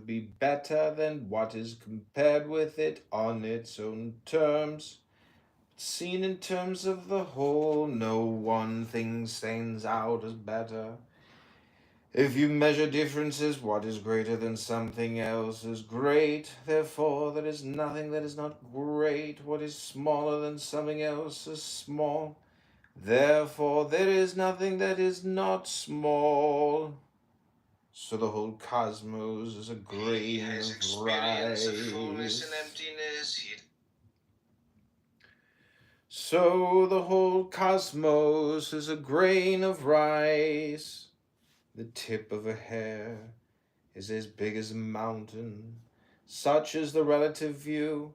be better than what is compared with it on its own terms. Seen in terms of the whole, no one thing stands out as better. If you measure differences, what is greater than something else is great. Therefore, there is nothing that is not great. What is smaller than something else is small. Therefore, there is nothing that is not small. So the whole cosmos is a grain of rice. So the whole cosmos is a grain of rice. The tip of a hair is as big as a mountain. Such is the relative view.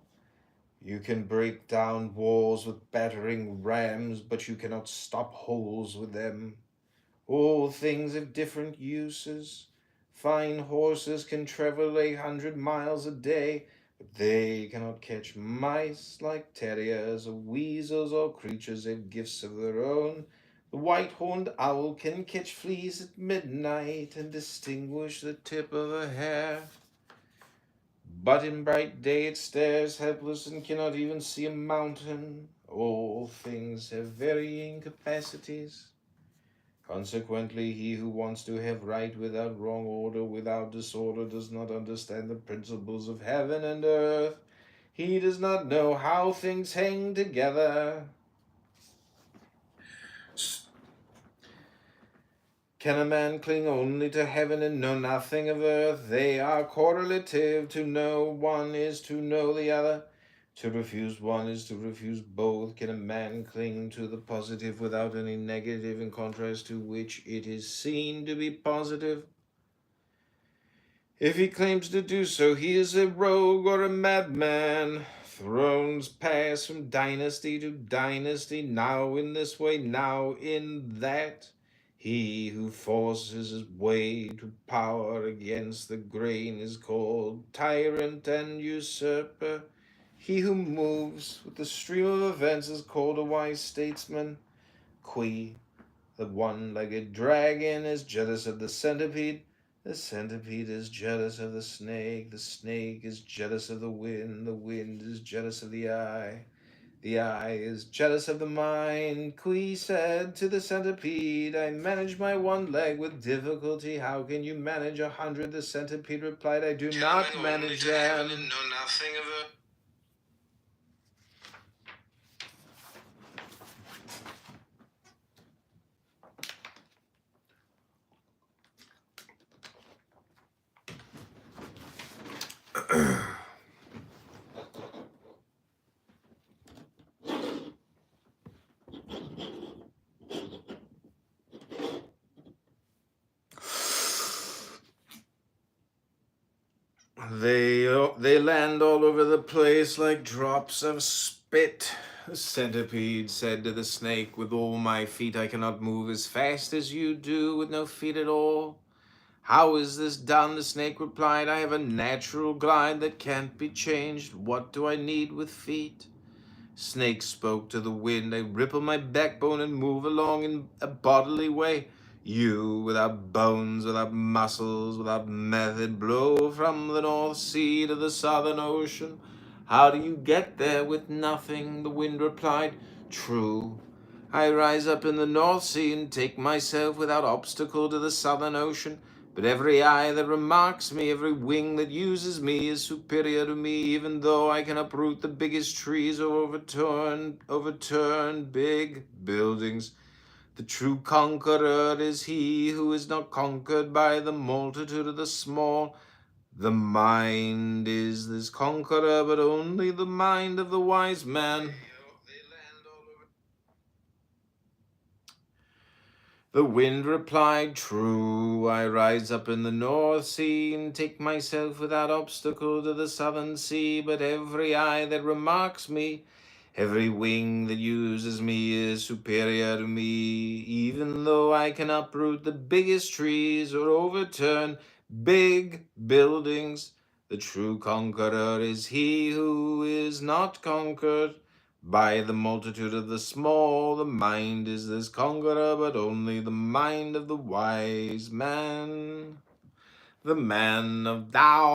You can break down walls with battering rams, but you cannot stop holes with them. All things have different uses. Fine horses can travel 800 miles a day, but they cannot catch mice like terriers or weasels or creatures have gifts of their own. The white-horned owl can catch fleas at midnight and distinguish the tip of a hair. But in bright day it stares helpless and cannot even see a mountain. All things have varying capacities. Consequently, he who wants to have right without wrong, order without disorder, does not understand the principles of heaven and earth. He does not know how things hang together. Can a man cling only to heaven and know nothing of earth? They are correlative. To know one is to know the other. To refuse one is to refuse both. Can a man cling to the positive without any negative, in contrast to which it is seen to be positive? If he claims to do so, he is a rogue or a madman. Thrones pass from dynasty to dynasty, now in this way, now in that. He who forces his way to power against the grain is called tyrant and usurper. He who moves with the stream of events is called a wise statesman. The one-legged dragon is jealous of the centipede is jealous of the snake is jealous of the wind is jealous of the eye is jealous of the mind. Qui said to the centipede, I manage my one leg with difficulty. How can you manage 100? The centipede replied, I do not manage them. Know nothing of it. They land all over the place like drops of spit. The centipede said to the snake, with all my feet I cannot move as fast as you do with no feet at all. How is this done? The snake replied, I have a natural glide that can't be changed. What do I need with feet? Snake spoke to the wind, I ripple my backbone and move along in a bodily way. You, without bones, without muscles, without method, blow from the North Sea to the Southern Ocean. How do you get there with nothing? The wind replied, True. I rise up in the North Sea and take myself without obstacle to the Southern Ocean. But every eye that remarks me, every wing that uses me is superior to me, even though I can uproot the biggest trees or overturn big buildings. The true conqueror is he who is not conquered by the multitude of the small. The mind is this conqueror, but only the mind of the wise man. The wind replied, True, I rise up in the North Sea and take myself without obstacle to the Southern Sea, but every eye that remarks me, every wing that uses me is superior to me, even though I can uproot the biggest trees or overturn big buildings. The true conqueror is he who is not conquered by the multitude of the small. The mind is this conqueror, but only the mind of the wise man, the man of thou.